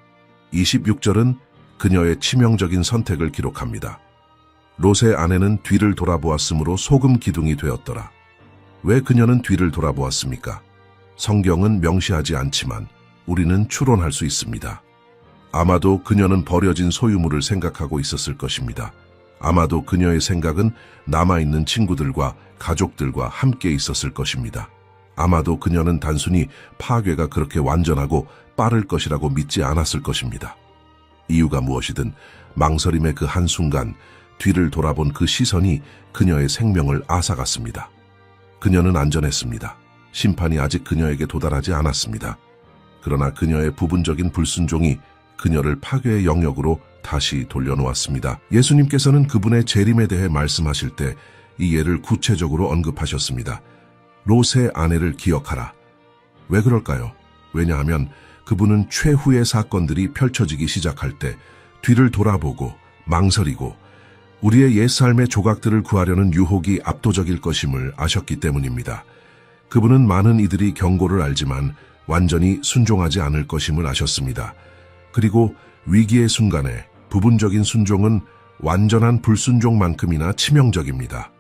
26절은 그녀의 치명적인 선택을 기록합니다. 롯의 아내는 뒤를 돌아보았으므로 소금 기둥이 되었더라. 왜 그녀는 뒤를 돌아보았습니까? 성경은 명시하지 않지만 우리는 추론할 수 있습니다. 아마도 그녀는 버려진 소유물을 생각하고 있었을 것입니다. 아마도 그녀의 생각은 남아있는 친구들과 가족들과 함께 있었을 것입니다. 아마도 그녀는 단순히 파괴가 그렇게 완전하고 빠를 것이라고 믿지 않았을 것입니다. 이유가 무엇이든 망설임의 그 한순간 뒤를 돌아본 그 시선이 그녀의 생명을 앗아갔습니다. 그녀는 안전했습니다. 심판이 아직 그녀에게 도달하지 않았습니다. 그러나 그녀의 부분적인 불순종이 그녀를 파괴의 영역으로 다시 돌려놓았습니다. 예수님께서는 그분의 재림에 대해 말씀하실 때 이 예를 구체적으로 언급하셨습니다. 롯의 아내를 기억하라. 왜 그럴까요? 왜냐하면 그분은 최후의 사건들이 펼쳐지기 시작할 때 뒤를 돌아보고 망설이고 우리의 옛삶의 조각들을 구하려는 유혹이 압도적일 것임을 아셨기 때문입니다. 그분은 많은 이들이 경고를 알지만 완전히 순종하지 않을 것임을 아셨습니다. 그리고 위기의 순간에 부분적인 순종은 완전한 불순종만큼이나 치명적입니다.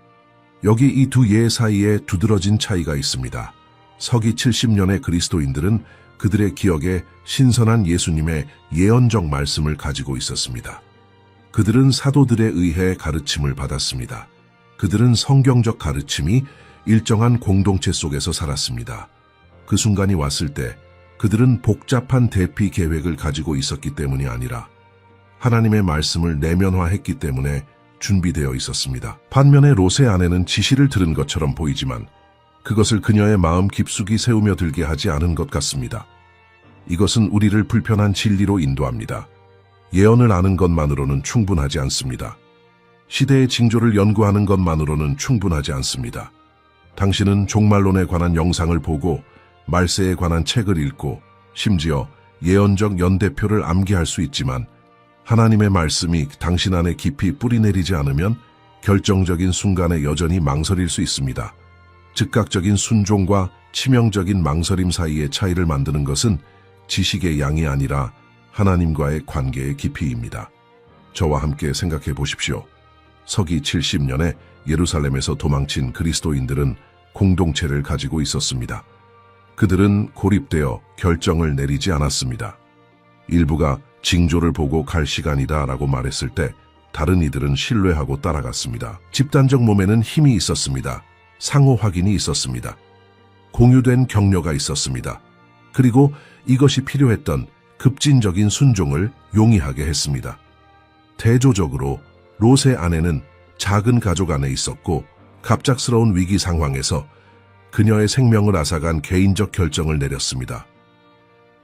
여기 이 두 예 사이에 두드러진 차이가 있습니다. 서기 70년의 그리스도인들은 그들의 기억에 신선한 예수님의 예언적 말씀을 가지고 있었습니다. 그들은 사도들에 의해 가르침을 받았습니다. 그들은 성경적 가르침이 일정한 공동체 속에서 살았습니다. 그 순간이 왔을 때 그들은 복잡한 대피 계획을 가지고 있었기 때문이 아니라 하나님의 말씀을 내면화했기 때문에 준비되어 있었습니다. 반면에 롯의 아내는 지시를 들은 것처럼 보이지만 그것을 그녀의 마음 깊숙이 세우며 들게 하지 않은 것 같습니다. 이것은 우리를 불편한 진리로 인도합니다. 예언을 아는 것만으로는 충분하지 않습니다. 시대의 징조를 연구하는 것만으로는 충분하지 않습니다. 당신은 종말론에 관한 영상을 보고 말세에 관한 책을 읽고 심지어 예언적 연대표를 암기할 수 있지만 하나님의 말씀이 당신 안에 깊이 뿌리내리지 않으면 결정적인 순간에 여전히 망설일 수 있습니다. 즉각적인 순종과 치명적인 망설임 사이의 차이를 만드는 것은 지식의 양이 아니라 하나님과의 관계의 깊이입니다. 저와 함께 생각해 보십시오. 서기 70년에 예루살렘에서 도망친 그리스도인들은 공동체를 가지고 있었습니다. 그들은 고립되어 결정을 내리지 않았습니다. 일부가 징조를 보고 갈 시간이다 라고 말했을 때 다른 이들은 신뢰하고 따라갔습니다. 집단적 몸에는 힘이 있었습니다. 상호 확인이 있었습니다. 공유된 격려가 있었습니다. 그리고 이것이 필요했던 급진적인 순종을 용이하게 했습니다. 대조적으로 롯의 아내는 작은 가족 안에 있었고 갑작스러운 위기 상황에서 그녀의 생명을 앗아간 개인적 결정을 내렸습니다.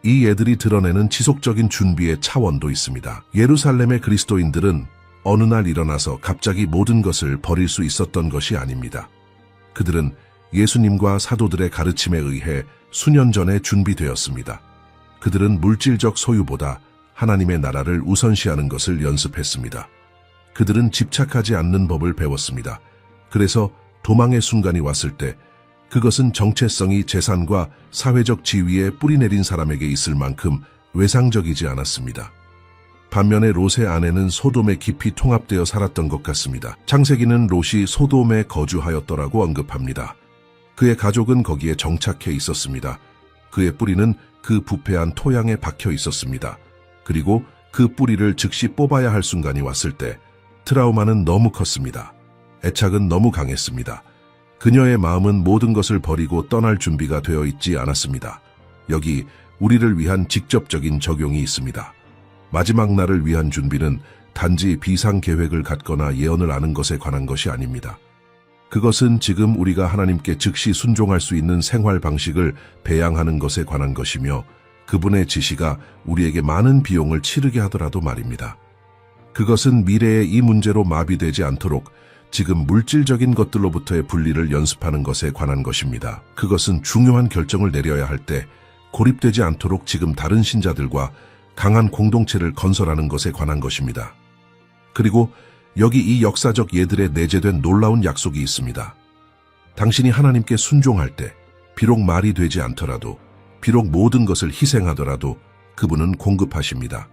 이 예들이 드러내는 지속적인 준비의 차원도 있습니다. 예루살렘의 그리스도인들은 어느 날 일어나서 갑자기 모든 것을 버릴 수 있었던 것이 아닙니다. 그들은 예수님과 사도들의 가르침에 의해 수년 전에 준비되었습니다. 그들은 물질적 소유보다 하나님의 나라를 우선시하는 것을 연습했습니다. 그들은 집착하지 않는 법을 배웠습니다. 그래서 도망의 순간이 왔을 때 그것은 정체성이 재산과 사회적 지위에 뿌리내린 사람에게 있을 만큼 외상적이지 않았습니다. 반면에 롯의 아내는 소돔에 깊이 통합되어 살았던 것 같습니다. 창세기는 롯이 소돔에 거주하였더라고 언급합니다. 그의 가족은 거기에 정착해 있었습니다. 그의 뿌리는 그 부패한 토양에 박혀 있었습니다. 그리고 그 뿌리를 즉시 뽑아야 할 순간이 왔을 때 트라우마는 너무 컸습니다. 애착은 너무 강했습니다. 그녀의 마음은 모든 것을 버리고 떠날 준비가 되어 있지 않았습니다. 여기 우리를 위한 직접적인 적용이 있습니다. 마지막 날을 위한 준비는 단지 비상계획을 갖거나 예언을 아는 것에 관한 것이 아닙니다. 그것은 지금 우리가 하나님께 즉시 순종할 수 있는 생활 방식을 배양하는 것에 관한 것이며 그분의 지시가 우리에게 많은 비용을 치르게 하더라도 말입니다. 그것은 미래의 이 문제로 마비되지 않도록 지금 물질적인 것들로부터의 분리를 연습하는 것에 관한 것입니다. 그것은 중요한 결정을 내려야 할 때 고립되지 않도록 지금 다른 신자들과 강한 공동체를 건설하는 것에 관한 것입니다. 그리고 여기 이 역사적 예들에 내재된 놀라운 약속이 있습니다. 당신이 하나님께 순종할 때 비록 말이 되지 않더라도, 비록 모든 것을 희생하더라도 그분은 공급하십니다.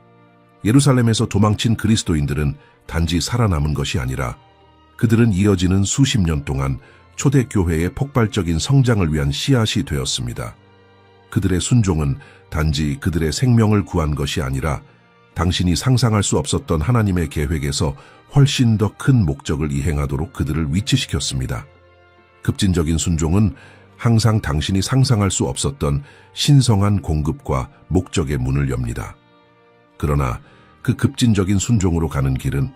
예루살렘에서 도망친 그리스도인들은 단지 살아남은 것이 아니라 그들은 이어지는 수십 년 동안 초대교회의 폭발적인 성장을 위한 씨앗이 되었습니다. 그들의 순종은 단지 그들의 생명을 구한 것이 아니라 당신이 상상할 수 없었던 하나님의 계획에서 훨씬 더 큰 목적을 이행하도록 그들을 위치시켰습니다. 급진적인 순종은 항상 당신이 상상할 수 없었던 신성한 공급과 목적의 문을 엽니다. 그러나 그 급진적인 순종으로 가는 길은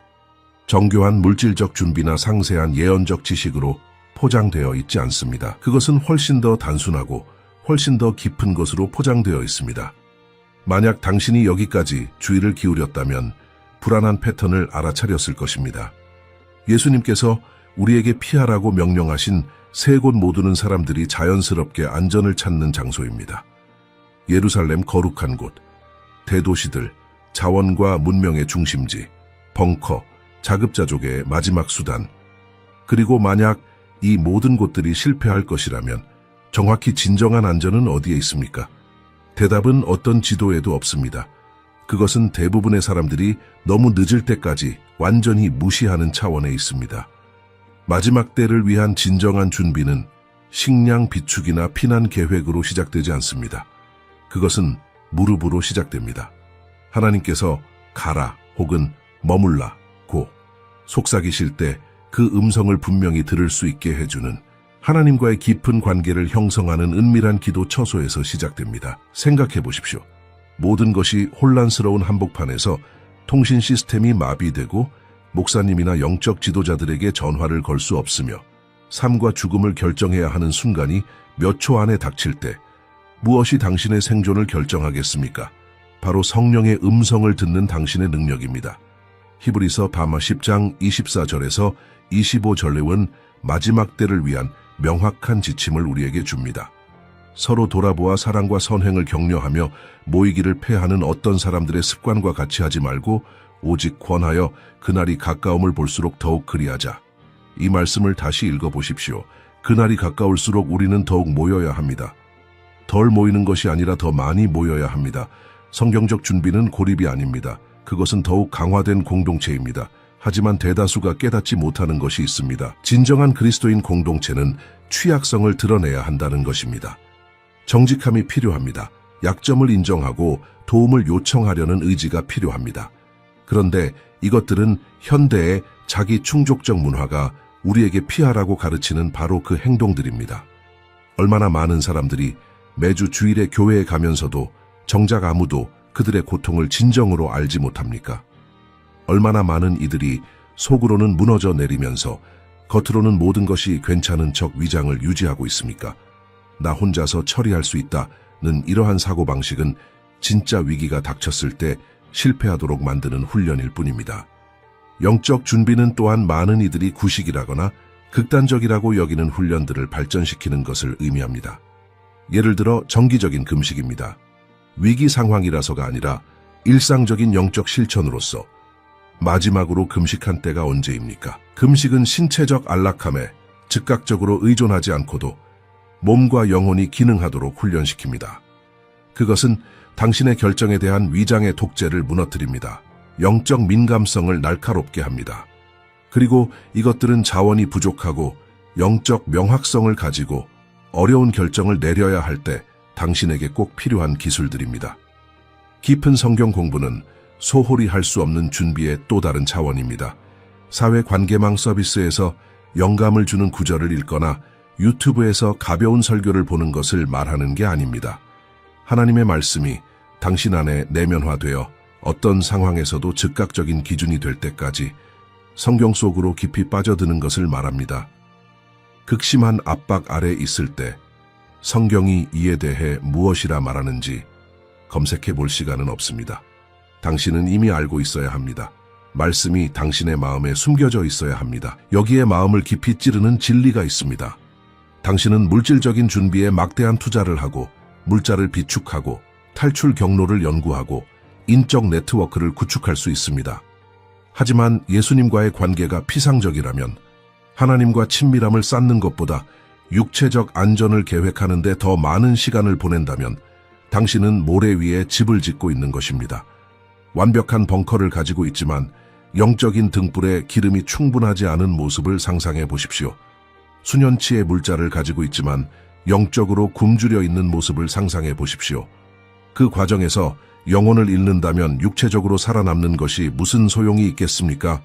정교한 물질적 준비나 상세한 예언적 지식으로 포장되어 있지 않습니다. 그것은 훨씬 더 단순하고 훨씬 더 깊은 것으로 포장되어 있습니다. 만약 당신이 여기까지 주의를 기울였다면 불안한 패턴을 알아차렸을 것입니다. 예수님께서 우리에게 피하라고 명령하신 세 곳 모두는 사람들이 자연스럽게 안전을 찾는 장소입니다. 예루살렘 거룩한 곳, 대도시들, 자원과 문명의 중심지, 벙커, 자급자족의 마지막 수단. 그리고 만약 이 모든 곳들이 실패할 것이라면 정확히 진정한 안전은 어디에 있습니까? 대답은 어떤 지도에도 없습니다. 그것은 대부분의 사람들이 너무 늦을 때까지 완전히 무시하는 차원에 있습니다. 마지막 때를 위한 진정한 준비는 식량 비축이나 피난 계획으로 시작되지 않습니다. 그것은 무릎으로 시작됩니다. 하나님께서 가라 혹은 머물라 고 속삭이실 때 그 음성을 분명히 들을 수 있게 해주는 하나님과의 깊은 관계를 형성하는 은밀한 기도 처소에서 시작됩니다. 생각해 보십시오. 모든 것이 혼란스러운 한복판에서 통신 시스템이 마비되고 목사님이나 영적 지도자들에게 전화를 걸 수 없으며 삶과 죽음을 결정해야 하는 순간이 몇 초 안에 닥칠 때 무엇이 당신의 생존을 결정하겠습니까? 바로 성령의 음성을 듣는 당신의 능력입니다. 히브리서 바마 10장 24절에서 25절레는 마지막 때를 위한 명확한 지침을 우리에게 줍니다. 서로 돌아보아 사랑과 선행을 격려하며 모이기를 패하는 어떤 사람들의 습관과 같이 하지 말고 오직 권하여 그날이 가까움을 볼수록 더욱 그리하자. 이 말씀을 다시 읽어보십시오. 그날이 가까울수록 우리는 더욱 모여야 합니다. 덜 모이는 것이 아니라 더 많이 모여야 합니다. 성경적 준비는 고립이 아닙니다. 그것은 더욱 강화된 공동체입니다. 하지만 대다수가 깨닫지 못하는 것이 있습니다. 진정한 그리스도인 공동체는 취약성을 드러내야 한다는 것입니다. 정직함이 필요합니다. 약점을 인정하고 도움을 요청하려는 의지가 필요합니다. 그런데 이것들은 현대의 자기 충족적 문화가 우리에게 피하라고 가르치는 바로 그 행동들입니다. 얼마나 많은 사람들이 매주 주일에 교회에 가면서도 정작 아무도 그들의 고통을 진정으로 알지 못합니까? 얼마나 많은 이들이 속으로는 무너져 내리면서 겉으로는 모든 것이 괜찮은 척 위장을 유지하고 있습니까? 나 혼자서 처리할 수 있다는 이러한 사고방식은 진짜 위기가 닥쳤을 때 실패하도록 만드는 훈련일 뿐입니다. 영적 준비는 또한 많은 이들이 구식이라거나 극단적이라고 여기는 훈련들을 발전시키는 것을 의미합니다. 예를 들어 정기적인 금식입니다. 위기 상황이라서가 아니라 일상적인 영적 실천으로서 마지막으로 금식한 때가 언제입니까? 금식은 신체적 안락함에 즉각적으로 의존하지 않고도 몸과 영혼이 기능하도록 훈련시킵니다. 그것은 당신의 결정에 대한 위장의 독재를 무너뜨립니다. 영적 민감성을 날카롭게 합니다. 그리고 이것들은 자원이 부족하고 영적 명확성을 가지고 어려운 결정을 내려야 할 때 당신에게 꼭 필요한 기술들입니다. 깊은 성경 공부는 소홀히 할 수 없는 준비의 또 다른 차원입니다. 사회 관계망 서비스에서 영감을 주는 구절을 읽거나 유튜브에서 가벼운 설교를 보는 것을 말하는 게 아닙니다. 하나님의 말씀이 당신 안에 내면화되어 어떤 상황에서도 즉각적인 기준이 될 때까지 성경 속으로 깊이 빠져드는 것을 말합니다. 극심한 압박 아래 있을 때 성경이 이에 대해 무엇이라 말하는지 검색해 볼 시간은 없습니다. 당신은 이미 알고 있어야 합니다. 말씀이 당신의 마음에 숨겨져 있어야 합니다. 여기에 마음을 깊이 찌르는 진리가 있습니다. 당신은 물질적인 준비에 막대한 투자를 하고 물자를 비축하고 탈출 경로를 연구하고 인적 네트워크를 구축할 수 있습니다. 하지만 예수님과의 관계가 피상적이라면 하나님과 친밀함을 쌓는 것보다 육체적 안전을 계획하는 데 더 많은 시간을 보낸다면 당신은 모래 위에 집을 짓고 있는 것입니다. 완벽한 벙커를 가지고 있지만 영적인 등불에 기름이 충분하지 않은 모습을 상상해 보십시오. 수년치의 물자를 가지고 있지만 영적으로 굶주려 있는 모습을 상상해 보십시오. 그 과정에서 영혼을 잃는다면 육체적으로 살아남는 것이 무슨 소용이 있겠습니까?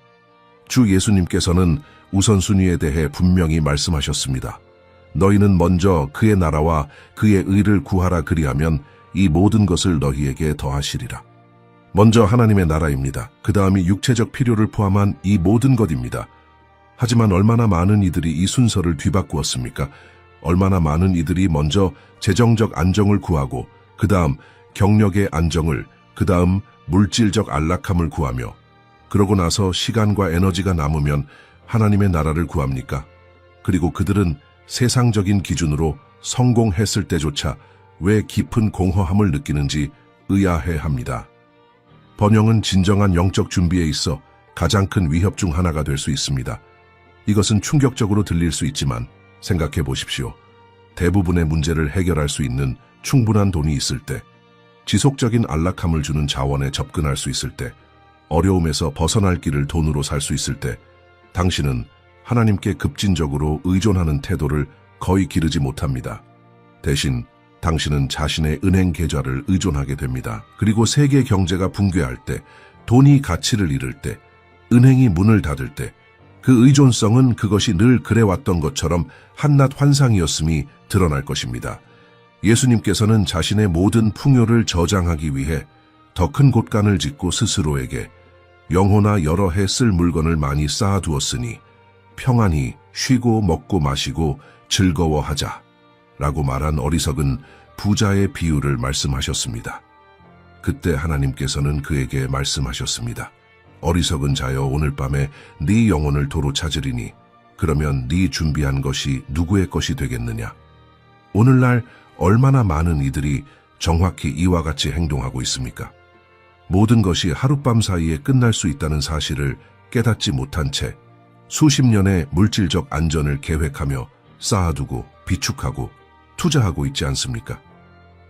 주 예수님께서는 우선순위에 대해 분명히 말씀하셨습니다. 너희는 먼저 그의 나라와 그의 의를 구하라 그리하면 이 모든 것을 너희에게 더하시리라. 먼저 하나님의 나라입니다. 그 다음이 육체적 필요를 포함한 이 모든 것입니다. 하지만 얼마나 많은 이들이 이 순서를 뒤바꾸었습니까? 얼마나 많은 이들이 먼저 재정적 안정을 구하고 그 다음 경력의 안정을, 그 다음 물질적 안락함을 구하며 그러고 나서 시간과 에너지가 남으면 하나님의 나라를 구합니까? 그리고 그들은 세상적인 기준으로 성공했을 때조차 왜 깊은 공허함을 느끼는지 의아해합니다. 번영은 진정한 영적 준비에 있어 가장 큰 위협 중 하나가 될 수 있습니다. 이것은 충격적으로 들릴 수 있지만 생각해 보십시오. 대부분의 문제를 해결할 수 있는 충분한 돈이 있을 때, 지속적인 안락함을 주는 자원에 접근할 수 있을 때, 어려움에서 벗어날 길을 돈으로 살 수 있을 때, 당신은 하나님께 급진적으로 의존하는 태도를 거의 기르지 못합니다. 대신 당신은 자신의 은행 계좌를 의존하게 됩니다. 그리고 세계 경제가 붕괴할 때, 돈이 가치를 잃을 때, 은행이 문을 닫을 때, 그 의존성은 그것이 늘 그래왔던 것처럼 한낱 환상이었음이 드러날 것입니다. 예수님께서는 자신의 모든 풍요를 저장하기 위해 더 큰 곳간을 짓고 스스로에게 영호나 여러 해 쓸 물건을 많이 쌓아두었으니 평안히 쉬고 먹고 마시고 즐거워하자 라고 말한 어리석은 부자의 비유를 말씀하셨습니다. 그때 하나님께서는 그에게 말씀하셨습니다. 어리석은 자여, 오늘 밤에 네 영혼을 도로 찾으리니 그러면 네 준비한 것이 누구의 것이 되겠느냐? 오늘날 얼마나 많은 이들이 정확히 이와 같이 행동하고 있습니까? 모든 것이 하룻밤 사이에 끝날 수 있다는 사실을 깨닫지 못한 채 수십 년의 물질적 안전을 계획하며 쌓아두고 비축하고 투자하고 있지 않습니까?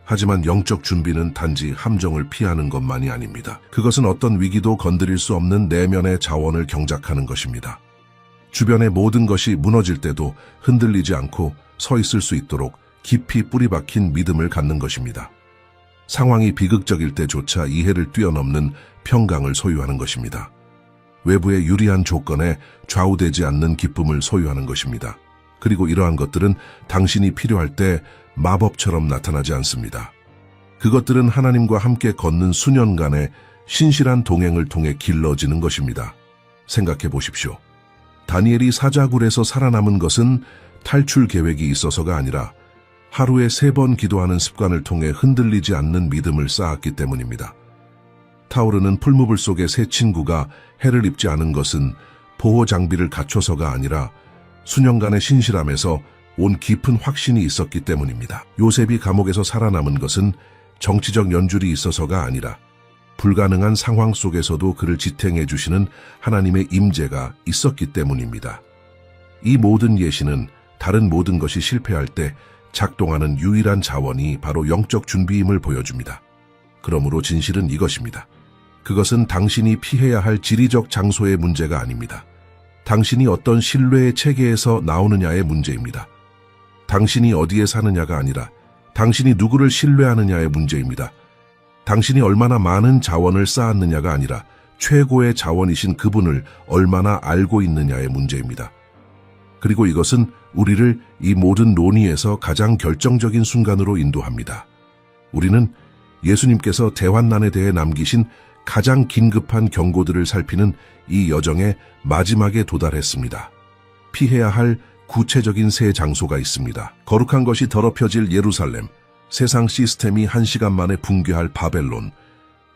하지만 영적 준비는 단지 함정을 피하는 것만이 아닙니다. 그것은 어떤 위기도 건드릴 수 없는 내면의 자원을 경작하는 것입니다. 주변의 모든 것이 무너질 때도 흔들리지 않고 서 있을 수 있도록 깊이 뿌리 박힌 믿음을 갖는 것입니다. 상황이 비극적일 때조차 이해를 뛰어넘는 평강을 소유하는 것입니다. 외부의 유리한 조건에 좌우되지 않는 기쁨을 소유하는 것입니다. 그리고 이러한 것들은 당신이 필요할 때 마법처럼 나타나지 않습니다. 그것들은 하나님과 함께 걷는 수년간의 신실한 동행을 통해 길러지는 것입니다. 생각해 보십시오. 다니엘이 사자굴에서 살아남은 것은 탈출 계획이 있어서가 아니라 하루에 3번 기도하는 습관을 통해 흔들리지 않는 믿음을 쌓았기 때문입니다. 타오르는 풀무불 속의 새 친구가 해를 입지 않은 것은 보호 장비를 갖춰서가 아니라 수년간의 신실함에서 온 깊은 확신이 있었기 때문입니다. 요셉이 감옥에서 살아남은 것은 정치적 연줄이 있어서가 아니라 불가능한 상황 속에서도 그를 지탱해 주시는 하나님의 임재가 있었기 때문입니다. 이 모든 예시는 다른 모든 것이 실패할 때 작동하는 유일한 자원이 바로 영적 준비임을 보여줍니다. 그러므로 진실은 이것입니다. 그것은 당신이 피해야 할 지리적 장소의 문제가 아닙니다. 당신이 어떤 신뢰의 체계에서 나오느냐의 문제입니다. 당신이 어디에 사느냐가 아니라 당신이 누구를 신뢰하느냐의 문제입니다. 당신이 얼마나 많은 자원을 쌓았느냐가 아니라 최고의 자원이신 그분을 얼마나 알고 있느냐의 문제입니다. 그리고 이것은 우리를 이 모든 논의에서 가장 결정적인 순간으로 인도합니다. 우리는 예수님께서 대환난에 대해 남기신 가장 긴급한 경고들을 살피는 이 여정의 마지막에 도달했습니다. 피해야 할 구체적인 세 장소가 있습니다. 거룩한 것이 더럽혀질 예루살렘, 세상 시스템이 1시간 만에 붕괴할 바벨론,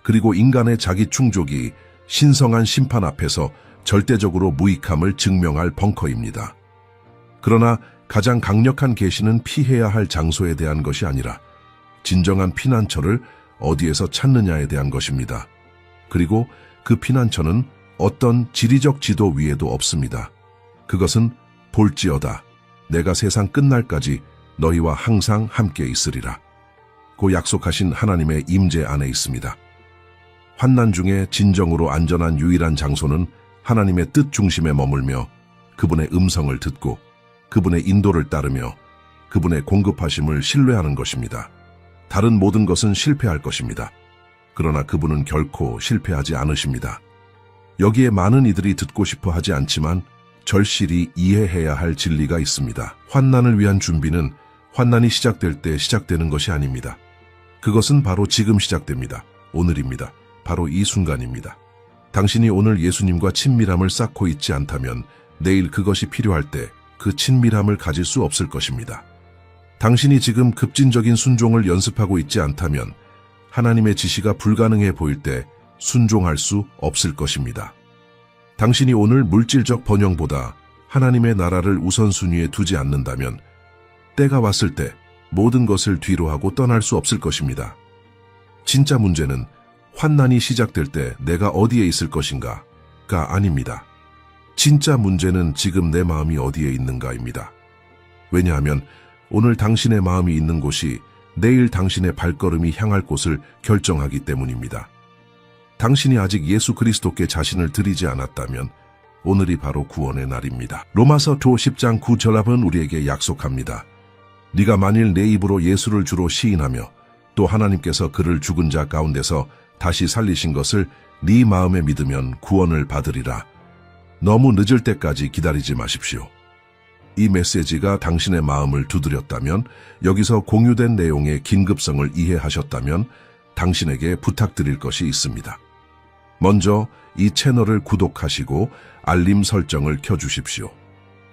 그리고 인간의 자기 충족이 신성한 심판 앞에서 절대적으로 무익함을 증명할 벙커입니다. 그러나 가장 강력한 계시는 피해야 할 장소에 대한 것이 아니라 진정한 피난처를 어디에서 찾느냐에 대한 것입니다. 그리고 그 피난처는 어떤 지리적 지도 위에도 없습니다. 그것은 볼지어다 내가 세상 끝날까지 너희와 항상 함께 있으리라. 고 약속하신 하나님의 임재 안에 있습니다. 환난 중에 진정으로 안전한 유일한 장소는 하나님의 뜻 중심에 머물며 그분의 음성을 듣고 그분의 인도를 따르며 그분의 공급하심을 신뢰하는 것입니다. 다른 모든 것은 실패할 것입니다. 그러나 그분은 결코 실패하지 않으십니다. 여기에 많은 이들이 듣고 싶어 하지 않지만 절실히 이해해야 할 진리가 있습니다. 환난을 위한 준비는 환난이 시작될 때 시작되는 것이 아닙니다. 그것은 바로 지금 시작됩니다. 오늘입니다. 바로 이 순간입니다. 당신이 오늘 예수님과 친밀함을 쌓고 있지 않다면 내일 그것이 필요할 때 그 친밀함을 가질 수 없을 것입니다. 당신이 지금 급진적인 순종을 연습하고 있지 않다면 하나님의 지시가 불가능해 보일 때 순종할 수 없을 것입니다. 당신이 오늘 물질적 번영보다 하나님의 나라를 우선순위에 두지 않는다면 때가 왔을 때 모든 것을 뒤로 하고 떠날 수 없을 것입니다. 진짜 문제는 환난이 시작될 때 내가 어디에 있을 것인가가 아닙니다. 진짜 문제는 지금 내 마음이 어디에 있는가입니다. 왜냐하면 오늘 당신의 마음이 있는 곳이 내일 당신의 발걸음이 향할 곳을 결정하기 때문입니다. 당신이 아직 예수 그리스도께 자신을 드리지 않았다면 오늘이 바로 구원의 날입니다. 로마서 10장 9절합은 우리에게 약속합니다. 네가 만일 내 입으로 예수를 주로 시인하며 또 하나님께서 그를 죽은 자 가운데서 다시 살리신 것을 네 마음에 믿으면 구원을 받으리라. 너무 늦을 때까지 기다리지 마십시오. 이 메시지가 당신의 마음을 두드렸다면, 여기서 공유된 내용의 긴급성을 이해하셨다면 당신에게 부탁드릴 것이 있습니다. 먼저 이 채널을 구독하시고 알림 설정을 켜주십시오.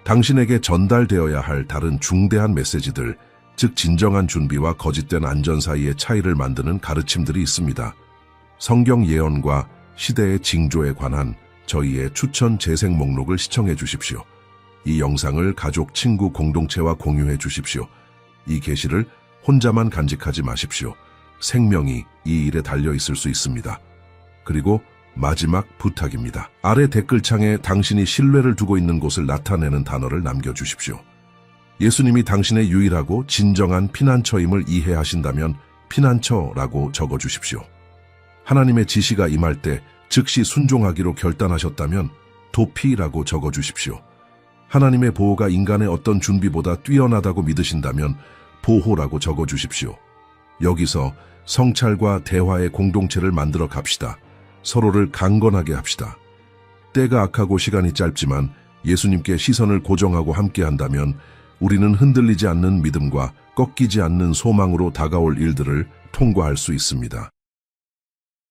당신에게 전달되어야 할 다른 중대한 메시지들, 즉 진정한 준비와 거짓된 안전 사이의 차이를 만드는 가르침들이 있습니다. 성경 예언과 시대의 징조에 관한 저희의 추천 재생 목록을 시청해 주십시오. 이 영상을 가족, 친구, 공동체와 공유해 주십시오. 이 계시를 혼자만 간직하지 마십시오. 생명이 이 일에 달려 있을 수 있습니다. 그리고 마지막 부탁입니다. 아래 댓글창에 당신이 신뢰를 두고 있는 곳을 나타내는 단어를 남겨주십시오. 예수님이 당신의 유일하고 진정한 피난처임을 이해하신다면 피난처라고 적어주십시오. 하나님의 지시가 임할 때 즉시 순종하기로 결단하셨다면 도피라고 적어주십시오. 하나님의 보호가 인간의 어떤 준비보다 뛰어나다고 믿으신다면 보호라고 적어주십시오. 여기서 성찰과 대화의 공동체를 만들어 갑시다. 서로를 강건하게 합시다. 때가 악하고 시간이 짧지만 예수님께 시선을 고정하고 함께한다면 우리는 흔들리지 않는 믿음과 꺾이지 않는 소망으로 다가올 일들을 통과할 수 있습니다.